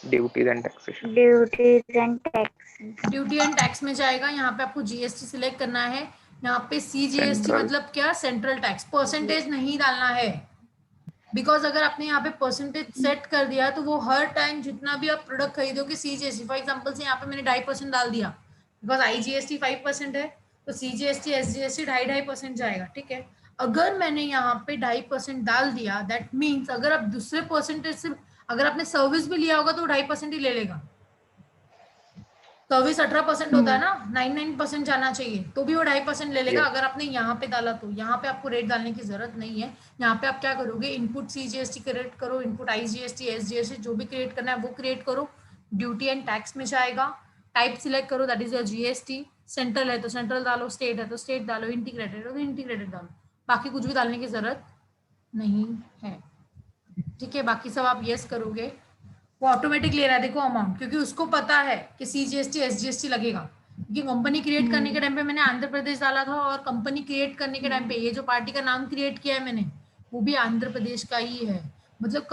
Speaker 3: Duties and taxation.
Speaker 1: Duty and tax में जाएगा। यहाँ पे आपको जीएसटी सिलेक्ट करना है। यहाँ पे सीजीएसटी मतलब क्या? Central tax. परसेंटेज नहीं डालना है, बिकॉज अगर आपने यहाँ पे परसेंटेज सेट कर दिया तो वो हर टाइम जितना भी आप प्रोडक्ट खरीदोगे सीजीएसटी, फॉर एग्जांपल से यहाँ पे मैंने 2.5% डाल दिया, बिकॉज आईजीएसटी 5% है, तो सीजीएसटी एसजीएसटी 2.5% जाएगा, ठीक है। अगर मैंने यहाँ पे 2.5% डाल दिया, दैट मीन्स अगर आप दूसरे परसेंटेज से अगर आपने सर्विस भी लिया होगा तो 2.5% ही ले लेगा। सर्विस 18% होता है ना, 99% जाना चाहिए, तो भी वो 2.5% ले लेगा। अगर आपने यहाँ पे डाला तो यहाँ पे आपको रेट डालने की जरूरत नहीं है। यहाँ पे आप क्या करोगे, इनपुट सीजीएसटी क्रिएट करो, इनपुट आईजीएसटी एसजीएसटी जो भी क्रिएट करना है वो क्रिएट करो। ड्यूटी एंड टैक्स में जाएगा, टाइप सिलेक्ट करो, that is your GST. Central है तो सेंट्रल डालो, स्टेट है तो स्टेट डालो, इंटीग्रेटेड है तो इंटीग्रेटेड डालो, बाकी कुछ भी डालने की जरूरत नहीं है, ठीक है। बाकी सब आप यस करोगे, वो ऑटोमेटिक ले रहा है, देखो अमाउंट, क्योंकि उसको पता है कि सीजीएसटी एसजीएसटी लगेगा। क्योंकि कंपनी क्रिएट करने के टाइम पे मैंने आंध्र प्रदेश डाला था, और कंपनी क्रिएट करने के टाइम पे ये जो पार्टी का नाम क्रिएट किया है मैंने, वो भी आंध्र प्रदेश का ही है। मतलब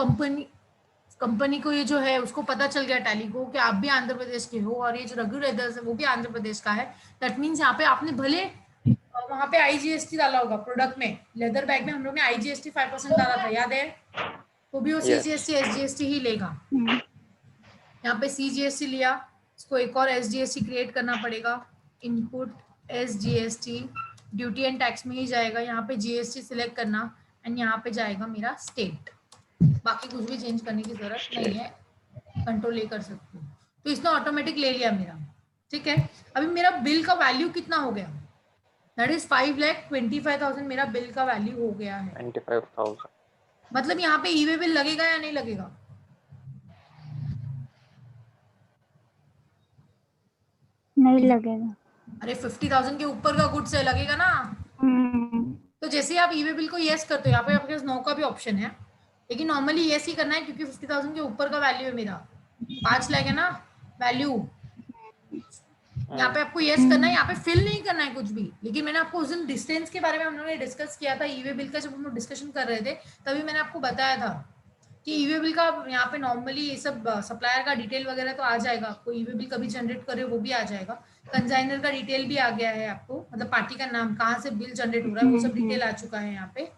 Speaker 1: कंपनी को ये जो है उसको पता चल गया टैली को कि आप भी आंध्र प्रदेश के हो, और ये जो रघु रेदर्स है वो भी आंध्र प्रदेश का है। दैट मीन्स यहाँ पे आपने भले वहां पे आईजीएसटी डाला होगा प्रोडक्ट में, लेदर बैग में हम लोग ने आईजीएसटी 5% डाला था, याद है? तो भी वो सीजीएसटी एसजीएसटी ही लेगा। यहाँ पे सीजीएसटी लिया, इसको एक और एसजीएसटी क्रिएट करना पड़ेगा, input SGST, duty and tax में ही जाएगा। यहाँ पे जीएसटी सिलेक्ट करना, एंड यहाँ पे जाएगा मेरा स्टेट। बाकी कुछ भी चेंज करने की जरूरत नहीं है, कंट्रोल ए कर सकते हो। तो इसने ऑटोमेटिक ले लिया मेरा, ठीक है। अभी मेरा बिल का वैल्यू कितना हो गया, दैट इज 5,25,000 मेरा बिल का वैल्यू हो गया है।
Speaker 3: 95,000।
Speaker 1: मतलब यहाँ पे ई वे बिल लगेगा या नहीं लगेगा?
Speaker 4: नहीं लगेगा।
Speaker 1: अरे 50,000 के ऊपर का गुड्स है, लगेगा ना। तो जैसे आप ई वे बिल को यस करते हो, यहाँ पे आपके पास नो का भी ऑप्शन है, लेकिन नॉर्मली यस ही करना है, क्योंकि 50,000 के ऊपर का वैल्यू है मेरा, 5 लाख है ना वैल्यू। यहाँ पे आपको यस करना है, यहाँ पे फिल नहीं करना है कुछ भी। लेकिन मैंने आपको उस दिन डिस्टेंस के बारे में हम लोगों ने डिस्कस किया था, ई वे बिल का जब हम लोग डिस्कशन कर रहे थे, तभी मैंने आपको बताया था कि ईवे बिल का यहाँ पे नॉर्मली ये सब सप्लायर का डिटेल वगैरह तो आ जाएगा आपको, ईवे बिल कभी जनरेट करे वो भी आ जाएगा, कंसाइनर का डिटेल भी आ गया है आपको, मतलब पार्टी का नाम, कहाँ से बिल जनरेट हो रहा है वो सब डिटेल आ चुका है यहाँ पे।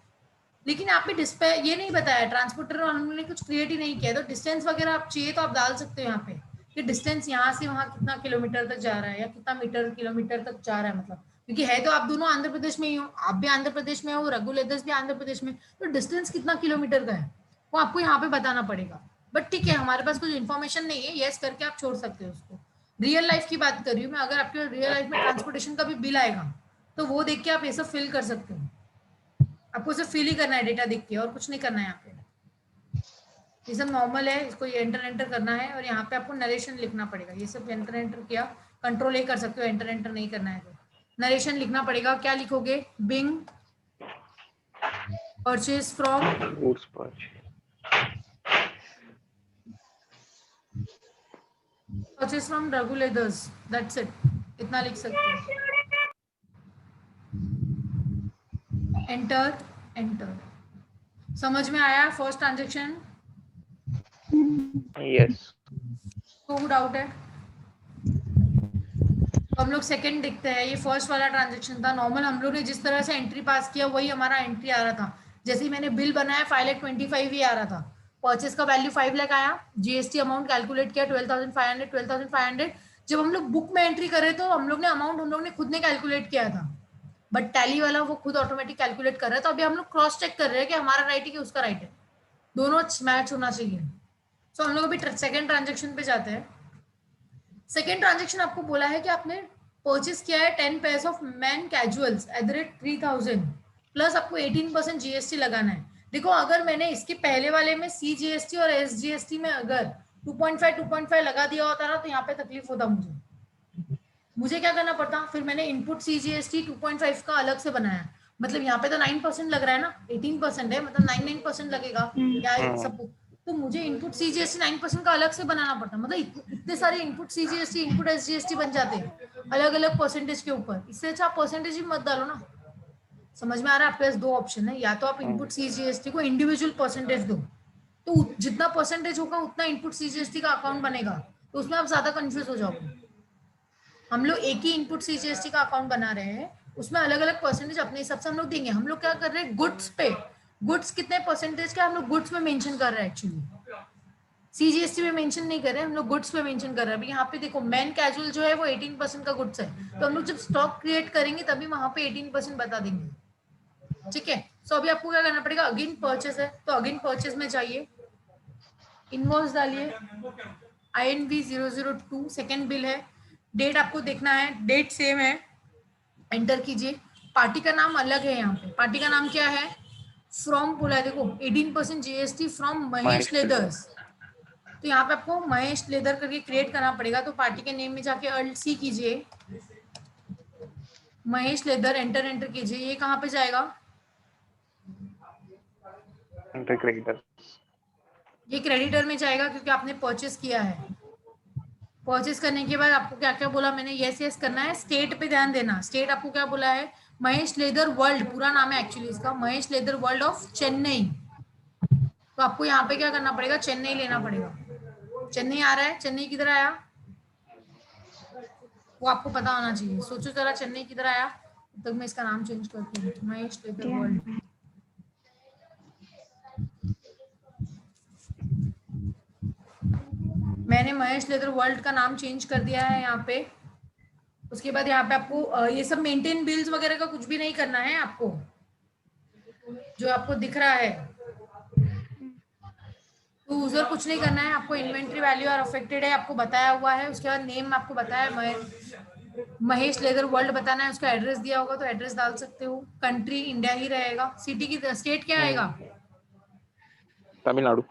Speaker 1: लेकिन यहाँ पे डिस्प्ले ये नहीं बताया, ट्रांसपोर्टर हमने कुछ क्रिएट ही नहीं किया, तो डिस्टेंस वगैरह आप चाहिए तो आप डाल सकते हो यहाँ पे कि डिस्टेंस यहाँ से वहाँ कितना किलोमीटर तक जा रहा है या कितना मीटर किलोमीटर तक जा रहा है, मतलब क्योंकि है तो आप दोनों आंध्र प्रदेश में ही हो, आप भी आंध्र प्रदेश में हो, रघु लेदर्स भी आंध्र प्रदेश में, तो डिस्टेंस कितना किलोमीटर का है वो आपको यहाँ पे बताना पड़ेगा। बट ठीक है, हमारे पास कुछ इन्फॉर्मेशन नहीं है, यस करके आप छोड़ सकते हो उसको। रियल लाइफ की बात कर रही हूँ मैं, अगर आपके रियल लाइफ में ट्रांसपोर्टेशन का भी बिल आएगा तो वो देख के आप ये सब फिल कर सकते हो, आपको सिर्फ फिल ही करना है डेटा देख के और कुछ नहीं करना है यहाँ पे, ये सब नॉर्मल है, इसको ये एंटर करना है और यहाँ पे आपको नरेशन लिखना पड़ेगा, ये सब एंटर किया, कंट्रोल ए कर सकते हो, एंटर नहीं करना है तो नरेशन लिखना पड़ेगा। क्या लिखोगे? Being purchase from
Speaker 3: Goods purchase.
Speaker 1: Purchase from Raghu leathers, that's it, इतना लिख सकते हो। एंटर। समझ में आया फर्स्ट ट्रांजेक्शन?
Speaker 3: Yes.
Speaker 1: कोई डाउट है? तो हम लोग सेकंड देखते हैं, ये फर्स्ट वाला ट्रांजेक्शन था नॉर्मल, हम लोग ने जिस तरह से एंट्री पास किया वही हमारा एंट्री आ रहा था, जैसे ही मैंने बिल बनाया 5,25,000 ही आ रहा था, परचेस का वैल्यू 5 लाख आया, जीएसटी अमाउंट कैलकुलेट किया 12,500। जब हम लोग बुक में एंट्री करे तो हम लोग ने अमाउंट हम लोग ने खुद ने कैलकुलेट किया था, बट टैली वाला वो खुद ऑटोमेटिक कैलकुलेट कर रहा है, तो अभी हम लोग क्रॉस चेक कर रहे हैं कि हमारा राइट है कि उसका राइट है, दोनों मैच होना चाहिए। सो हम लोग अभी सेकंड ट्रांजेक्शन पे जाते हैं। सेकंड ट्रांजेक्शन आपको बोला है कि आपने परचेस किया है 10 pairs of man casuals at the rate 3,000 plus आपको 18% जीएसटी लगाना है। देखो अगर मैंने इसके पहले वाले में सीजीएसटी और एसजीएसटी में अगर 2.5 लगा दिया होता ना तो यहाँ पे तकलीफ होता मुझे क्या करना पड़ता, फिर मैंने इनपुट सीजीएसटी 2.5 का अलग से बनाया, मतलब यहाँ पे तो 9% लग रहा है ना, 18% है, मतलब 9% लगेगा या सब, तो मुझे इनपुट सीजीएसटी 9% का अलग से बनाना पड़ता, मतलब इतने सारे इनपुट सीजीएसटी इनपुट एसजीएसटी बन जाते हैं अलग अलग परसेंटेज के ऊपर, इससे अच्छा आप परसेंटेज ही मत डालो ना। समझ में आ रहा है? आपके पास दो ऑप्शन है, या तो आप इनपुट सीजीएसटी को इंडिविजुअल परसेंटेज दो, तो जितना परसेंटेज होगा उतना इनपुट सीजीएसटी का अकाउंट बनेगा, तो उसमें आप ज्यादा कंफ्यूज हो जाओगे। हम लोग एक ही इनपुट सीजीएसटी का अकाउंट बना रहे हैं, उसमें अलग अलग परसेंटेज अपने हिसाब से हम लोग देंगे। हम लोग क्या कर रहे हैं, गुड्स पे, गुड्स कितने परसेंटेज का हम लोग गुड्स में मेंशन कर रहे हैं, एक्चुअली सीजीएसटी में मेंशन नहीं कर रहे हैं हम लोग, गुड्स पे मेंशन कर रहे हैं। अभी यहाँ पे देखो मैन कैजुअल जो है वो 18% का गुड्स है, तो हम लोग जब स्टॉक क्रिएट करेंगे तभी वहां पे 18% बता देंगे, ठीक है। सो अभी आपको क्या करना पड़ेगा, अगेन परचेस है तो अगेन परचेस में जाइए, इनवॉइस डालिए INV 002, सेकेंड बिल है, डेट आपको देखना है, डेट सेम है, एंटर कीजिए। पार्टी का नाम अलग है, यहाँ पे पार्टी का नाम क्या है, फ्रॉम बोला है, देखो 18% जीएसटी फ्रॉम महेश लेदर्स, तो यहाँ पे आपको महेश लेदर करके क्रिएट करना पड़ेगा, तो पार्टी के नेम में जाके अल्ट सी कीजिए, महेश लेदर, एंटर कीजिए, ये कहाँ पे जाएगा, ये क्रेडिटर में जाएगा क्योंकि आपने परचेस किया है। परचेस करने के बाद आपको क्या क्या बोला मैंने, यस करना है। स्टेट पे ध्यान देना, स्टेट आपको क्या बोला है, महेश लेदर वर्ल्ड, पूरा नाम है एक्चुअली इसका, Mahesh leather world of Chennai, तो आपको यहाँ पे क्या करना पड़ेगा, चेन्नई लेना पड़ेगा। चेन्नई आ रहा है, चेन्नई किधर आया वो आपको पता होना चाहिए, सोचो जरा चेन्नई किधर आया, तब तक मैं इसका नाम चेंज करती हूँ, महेश लेदर वर्ल्ड। मैंने महेश लेदर वर्ल्ड का नाम चेंज कर दिया है यहाँ पे। उसके बाद यहाँ पे आपको ये सब मेंटेन बिल्स वगैरह का कुछ भी नहीं करना है, आपको जो आपको दिख रहा है तो यूजर कुछ नहीं करना है, आपको इन्वेंट्री वैल्यू आर अफेक्टेड है आपको बताया हुआ है, उसके बाद नेम आपको बताया महेश लेदर वर्ल्ड बताना है, उसका एड्रेस दिया होगा तो एड्रेस डाल सकते हो, कंट्री इंडिया ही रहेगा, सिटी की स्टेट क्या आएगा,
Speaker 3: तमिलनाडु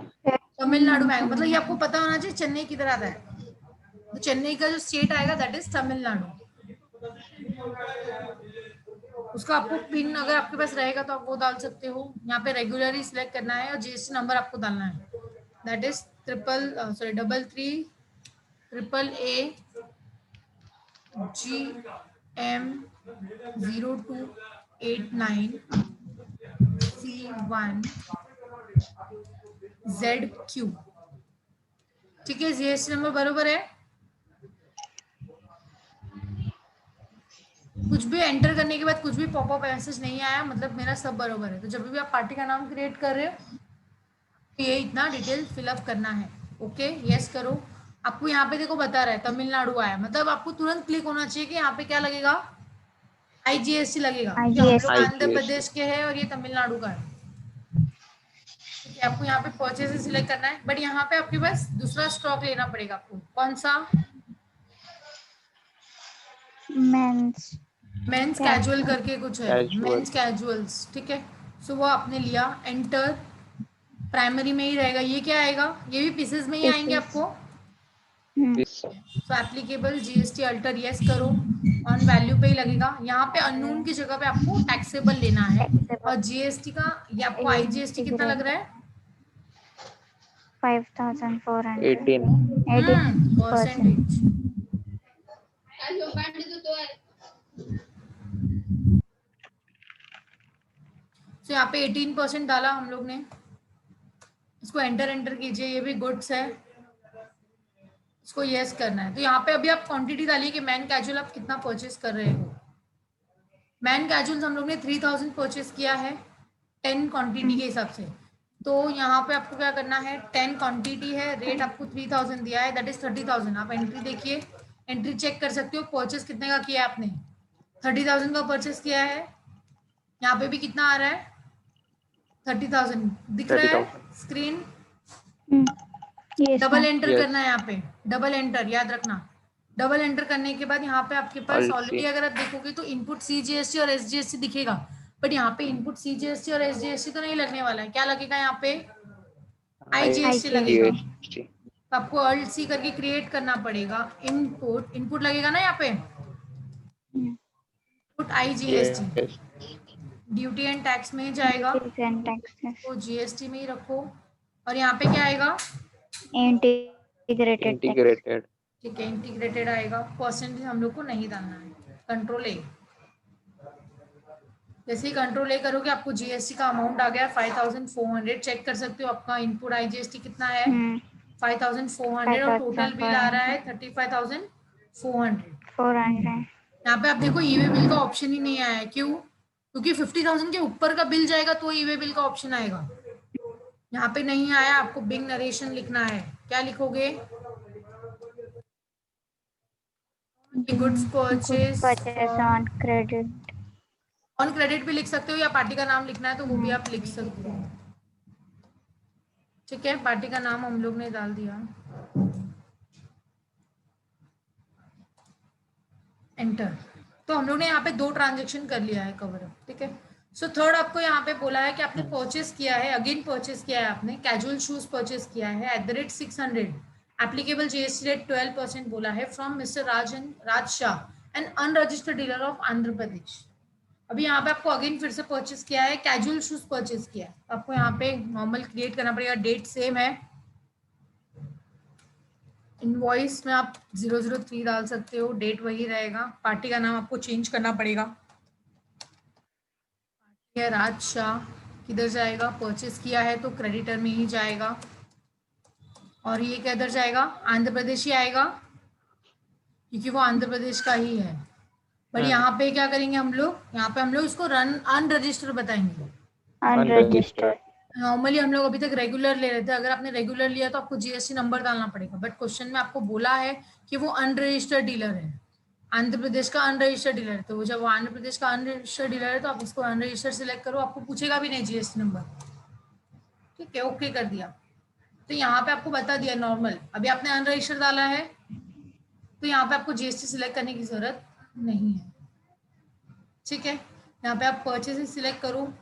Speaker 1: में, मतलब ये आपको पता होना चाहिए चेन्नई किधर आता है, तो चेन्नई का जो स्टेट आएगा दैट इज तमिलनाडु, उसका आपको पिन अगर आपके पास रहेगा तो आप वो डाल सकते हो। यहाँ पे रेगुलरली सिलेक्ट करना है और जीएसटी नंबर आपको डालना है, दैट इज 33GM0289C1 ZQ। ठीक है, जीएसटी नंबर बरोबर है। कुछ भी एंटर करने के बाद कुछ भी पॉपअप मैसेज नहीं आया, मतलब मेरा सब बरोबर है। तो जब भी आप पार्टी का नाम क्रिएट कर रहे हो तो ये इतना डिटेल फिलअप करना है। ओके, यस करो। आपको यहाँ पे देखो बता रहा है तमिलनाडु आया, मतलब आपको तुरंत क्लिक होना चाहिए कि यहाँ पे क्या लगेगा, IGST लगेगा, क्योंकि हम लोग आंध्र
Speaker 3: IGST।
Speaker 1: प्रदेश के हैं और ये तमिलनाडु का है। ठीक है, आपको यहाँ पे परचेज सिलेक्ट करना है, बट यहाँ पे आपके पास दूसरा स्टॉक लेना पड़ेगा आपको। कौन सा?
Speaker 4: मेंस
Speaker 1: मेंस
Speaker 4: क्या?
Speaker 1: कैजुअल करके कुछ है,
Speaker 3: Casual।
Speaker 1: Mains casuals. ठीक है, सो वो आपने लिया, एंटर। प्राइमरी में ही रहेगा, ये क्या आएगा, ये भी पीसेस में ही आएंगे
Speaker 4: पीसेस।
Speaker 1: आपको।
Speaker 3: This
Speaker 1: so applicable GST alter, yes करो। ऑन वैल्यू पे ही लगेगा। यहाँ पे अननोन की जगह पे आपको टैक्सेबल लेना है, और GST का ये आपको IGST कितना लग रहा है?
Speaker 4: 5400
Speaker 3: 18।
Speaker 4: 18%।
Speaker 1: परसेंटेज। तो यहाँ पे 18% डाला हम लोग ने। इसको एंटर एंटर कीजिए, ये भी गुड्स है, इसको यस करना है। तो यहाँ पे अभी आप क्वांटिटी डालिए कि मैन कैजुअल आप कितना परचेस कर रहे हो। मैन कैजुअल हम लोग ने 3000 परचेस किया है 10 क्वांटिटी के हिसाब से। तो यहाँ पे आपको क्या करना है, 10 क्वांटिटी है, रेट आपको 3000 दिया है, दैट इज 30,000। आप एंट्री देखिए, एंट्री चेक कर सकते हो, परचेस कितने का किया है आपने, 30,000 का परचेस किया है। यहाँ पे भी कितना आ रहा है, 30,000 दिख रहा है
Speaker 3: 30,000।
Speaker 1: Screen.
Speaker 4: Yes
Speaker 1: double
Speaker 4: ma'am.
Speaker 1: Enter
Speaker 3: Yes।
Speaker 1: करना है यहाँ पे, डबल एंटर याद रखना। डबल एंटर करने के बाद यहाँ पे आपके पास
Speaker 3: Alt
Speaker 1: ऑलरेडी
Speaker 3: C।
Speaker 1: अगर आप देखोगे तो इनपुट CGST और SGST दिखेगा, बट यहाँ पे इनपुट CGST और SGST तो नहीं लगने वाला है। क्या लगेगा यहाँ पे, IGST लगेगा।
Speaker 3: IGST।
Speaker 1: तो आपको Alt C करके क्रिएट करना पड़ेगा। इनपुट, इनपुट लगेगा ना यहाँ पे, input IGST।
Speaker 3: Yes।
Speaker 1: Duty and tax में ही जाएगा,
Speaker 4: ड्यूटीज एंड टैक्सेस।
Speaker 1: तो GST में ही रखो। और यहाँ पे क्या आएगा,
Speaker 4: इंटीग्रेटेड टैक्स।
Speaker 3: Integrated।
Speaker 1: ठीक है, इंटीग्रेटेड आएगा। परसेंटेज हम लोग को नहीं डालना है, कंट्रोल A। जैसे ही कंट्रोल A करोगे आपको GST का अमाउंट आ गया 5400। चेक कर सकते हो आपका इनपुट IGST कितना है, 5400, और टोटल बिल आ रहा है 35,400।
Speaker 4: 400।
Speaker 1: यहाँ पे आप देखो ईवे बिल का ऑप्शन ही नहीं आया है, क्यों? क्योंकि 50,000 के ऊपर का बिल जाएगा तो ईवे बिल का ऑप्शन आएगा। यहाँ पे नहीं आया, आपको बिग नरेशन लिखना है। क्या लिखोगे, goods purchase
Speaker 4: purchase on credit.
Speaker 1: On credit भी लिख सकते हो, या पार्टी का नाम लिखना है तो वो भी आप लिख सकते हो। ठीक है, पार्टी का नाम हम लोग ने डाल दिया, एंटर। तो हम लोग ने यहाँ पे 2 ट्रांजेक्शन कर लिया है कवर अप। ठीक है, सो थर्ड आपको यहाँ पे बोला है कि आपने परचेस किया है, अगेन परचेस किया है आपने, कैजुअल शूज परचेस किया है @600, एप्लीकेबल GST रेट 12% बोला है, from mister Raj Shah an unregistered dealer of Andhra Pradesh. अभी यहाँ पे आपको अगेन फिर से परचेस किया है, कैजुअल शूज परचेस किया है, आपको यहाँ पे नॉर्मल क्रिएट करना पड़ेगा। डेट सेम है, इनवॉइस में आप 003 डाल सकते हो, डेट वही रहेगा। पार्टी का नाम आपको चेंज करना पड़ेगा, यह राज शाह किधर जाएगा, परचेस किया है तो क्रेडिटर में ही जाएगा। और ये किधर जाएगा, आंध्र प्रदेश ही आएगा, क्योंकि वो आंध्र प्रदेश का ही है। बट यहाँ पे क्या करेंगे हम लोग, यहाँ पे हम लोग इसको रन अनरजिस्टर बताएंगे।
Speaker 4: अनरजिस्टर्ड।
Speaker 1: नॉर्मली हम लोग अभी तक रेगुलर ले रहे थे, अगर आपने रेगुलर लिया तो आपको GST नंबर डालना पड़ेगा, बट क्वेश्चन में आपको बोला है कि वो अनरजिस्टर्ड डीलर है, आंध्र प्रदेश का अनरजिस्टर्ड डीलर है। तो जब वो आंध्र प्रदेश का अनरजिस्टर्ड डीलर है तो आप इसको अनरजिस्टर्ड सिलेक्ट करो, आपको पूछेगा भी नहीं GST नंबर। ठीक है, ओके कर दिया। तो यहाँ पे आपको बता दिया नॉर्मल, अभी आपने अनरजिस्टर्ड डाला है तो यहाँ पे आपको GST सिलेक्ट करने की जरूरत नहीं है। ठीक है, यहाँ पे आप परचेज सिलेक्ट करो,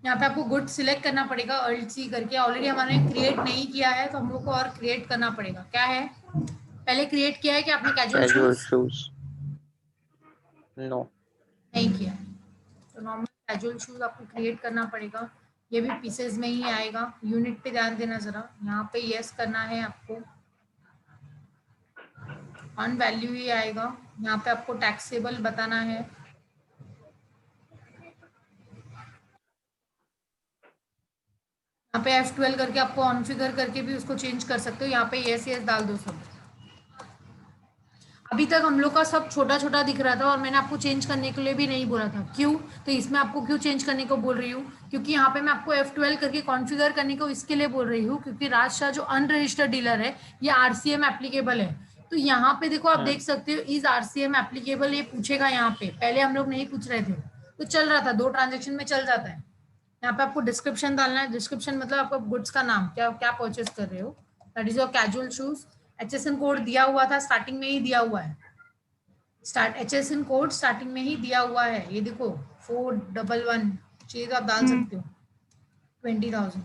Speaker 1: यहाँ पे आपको गुड सिलेक्ट करना पड़ेगा Alt C करके। ऑलरेडी हमारे क्रिएट नहीं किया है तो हम लोग को और क्रिएट करना पड़ेगा। क्या है, पहले क्रिएट किया है कि आपने casual
Speaker 3: Casual
Speaker 1: shoes
Speaker 3: shoes। No।
Speaker 1: नहीं किया है, तो नॉर्मल कैजुअल शूज आपको क्रिएट करना पड़ेगा। ये भी पीसेज में ही आएगा, यूनिट पे ध्यान देना जरा। यहाँ पे यस करना है आपको, ऑन वैल्यू ही आएगा। यहाँ पे आपको टैक्सेबल बताना है, यहाँ पे F12 करके आपको कॉन्फ़िगर करके भी उसको चेंज कर सकते हो। यहाँ पे यस यस डाल दो सब। अभी तक हम लोग का सब छोटा छोटा दिख रहा था और मैंने आपको चेंज करने के लिए भी नहीं बोला था। क्यों? तो इसमें आपको क्यों चेंज करने को बोल रही हूँ, क्योंकि यहाँ पे मैं आपको F12 करके कॉन्फ़िगर करने को इसके लिए बोल रही हूँ क्योंकि राज शाह जो अनरजिस्टर्ड डीलर है ये RCM एप्लीकेबल है। तो यहाँ पे देखो आप देख सकते हो इज RCM एप्लीकेबल, ये पूछेगा यहाँ पे। पहले हम लोग नहीं पूछ रहे थे तो चल रहा था, 2 ट्रांजेक्शन में चल जाता है। यहाँ पे आपको डिस्क्रिप्शन डालना है। डिस्क्रिप्शन मतलब आपको गुड्स का नाम, क्या क्या परचेस कर रहे हो, that is your casual shoes. HSN code दिया हुआ था, स्टार्टिंग में ही दिया हुआ है। HSN कोड स्टार्टिंग में ही दिया हुआ है, ये देखो 411 चाहिए तो आप डाल सकते हो 20,000।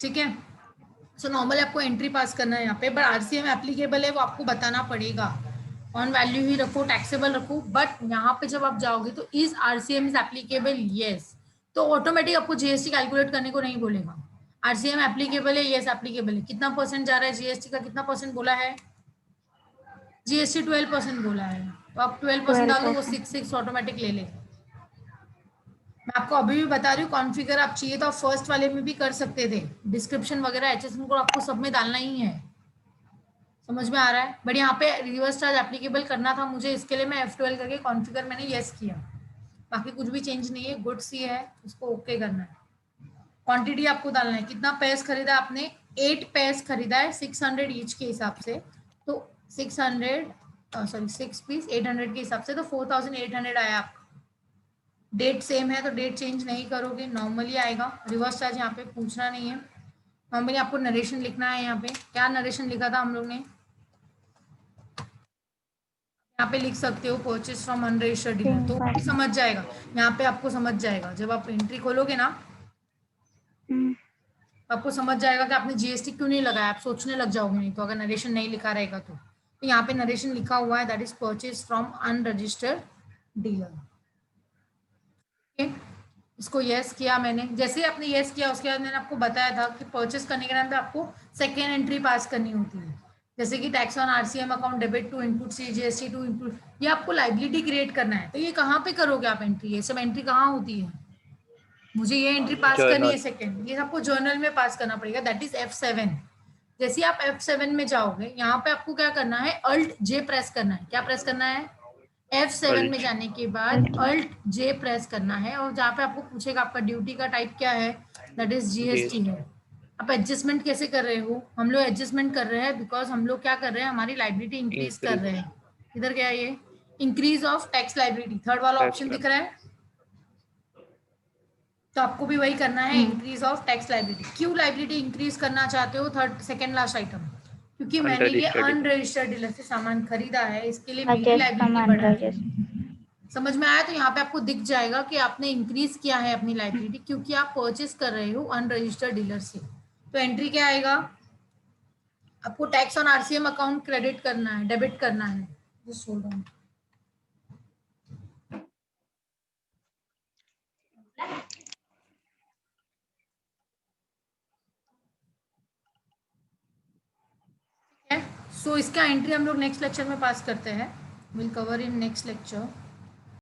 Speaker 1: ठीक है, सो नॉर्मल आपको एंट्री पास करना है यहाँ पे, बट RCM एप्लीकेबल है वो आपको बताना पड़ेगा। ऑन वैल्यू ही रखो, टैक्सेबल रखो, बट यहाँ पे जब आप जाओगे तो is RCM is applicable yes, तो ऑटोमेटिक आपको GST कैलकुलेट करने को नहीं बोलेगा। RCM एप्लीकेबल है, यस एप्लीकेबल है। कितना परसेंट जा रहा है GST का, कितना परसेंट बोला है? GST 12% बोला है, तो आप 12% डाल दो, वो 6 ऑटोमेटिक ले लेगा। मैं आपको अभी भी बता रही हूँ, कॉन्फ़िगर आप चाहिए तो आप फर्स्ट वाले में भी कर सकते थे। डिस्क्रिप्शन वगैरह HSN को आपको सब में डालना ही है। समझ में आ रहा है? बट यहाँ पे रिवर्स चार्ज एप्लीकेबल करना था मुझे, इसके लिए मैं F12 करके कॉन्फ़िगर मैंने यस किया। बाकी कुछ भी चेंज नहीं है, गुड्स ही है, उसको ओके करना है। क्वांटिटी आपको डालना है, कितना पेयर्स खरीदा आपने? 8 पेयर्स खरीदा है 600 ईच के हिसाब से, तो 6 पीस 800 के हिसाब से, तो 4800 आया आपका। डेट सेम है तो डेट चेंज नहीं करोगे, नॉर्मली आएगा। रिवर्स चार्ज यहाँ पे पूछना नहीं है। नॉर्मली आपको नरेशन लिखना है। यहाँ पे क्या नरेशन लिखा था हम लोग ने? यहाँ पे लिख सकते हो परचेज फ्रॉम अनरजिस्टर्ड डीलर, तो आपको समझ जाएगा। यहाँ पे आपको समझ जाएगा, जब आप एंट्री खोलोगे ना तो आपको समझ जाएगा कि आपने GST क्यों नहीं लगाया। आप सोचने लग जाओगे नहीं तो, अगर नरेशन नहीं लिखा रहेगा तो यहाँ पे नरेशन लिखा हुआ है, that is purchase from unregistered dealer. इसको यस किया मैंने। जैसे ही आपने यस किया उसके बाद मैंने आपको बताया था कि परचेस करने के टाइम पे आपको सेकेंड एंट्री पास करनी होती है, जैसे कि tax on RCM account debit to input C GST to input, ये आपको लाइबिलिटी क्रिएट करना है। तो ये कहाँ पे करोगे आप एंट्री? ये सब एंट्री कहाँ होती है? मुझे ये एंट्री पास करनी है सेकेंड, ये आपको जर्नल में पास करना पड़ेगा, दैट इज F7। जैसे आप F7 में जाओगे, यहाँ पे आपको क्या करना है? Alt+J प्रेस करना है। क्या प्रेस करना है? F7 में जाने के बाद Alt+J प्रेस करना है, और जहाँ पे आपको पूछेगा आपका ड्यूटी का टाइप क्या है, दैट इज GST है। आप एडजस्टमेंट कैसे कर रहे हो? हम लोग एडजस्टमेंट कर रहे हैं बिकॉज हम लोग क्या कर रहे हैं, हमारी लाइबिलिटी इंक्रीज कर रहे हैं। इधर क्या है? ये increase of tax liability, third वाला ऑप्शन दिख रहा है, तो आपको भी वही करना है, इंक्रीज ऑफ टैक्स लाइबिलिटी। क्यों लाइबिलिटी इंक्रीज करना चाहते हो? सेकंड लास्ट आइटम, क्योंकि मैंने ये अनरजिस्टर्ड डीलर से सामान खरीदा है, इसके लिए मेरी लाइबिलिटी बढ़ा है। समझ में आया? तो यहाँ पे आपको दिख जाएगा कि आपने इंक्रीज किया है अपनी लाइबिलिटी, क्योंकि आप परचेस कर रहे हो अनरजिस्टर्ड डीलर से। तो एंट्री क्या आएगा? आपको tax on RCM account credit करना है, डेबिट करना है। Just hold on. सो इसका एंट्री हम लोग नेक्स्ट लेक्चर में पास करते हैं, will cover in next lecture.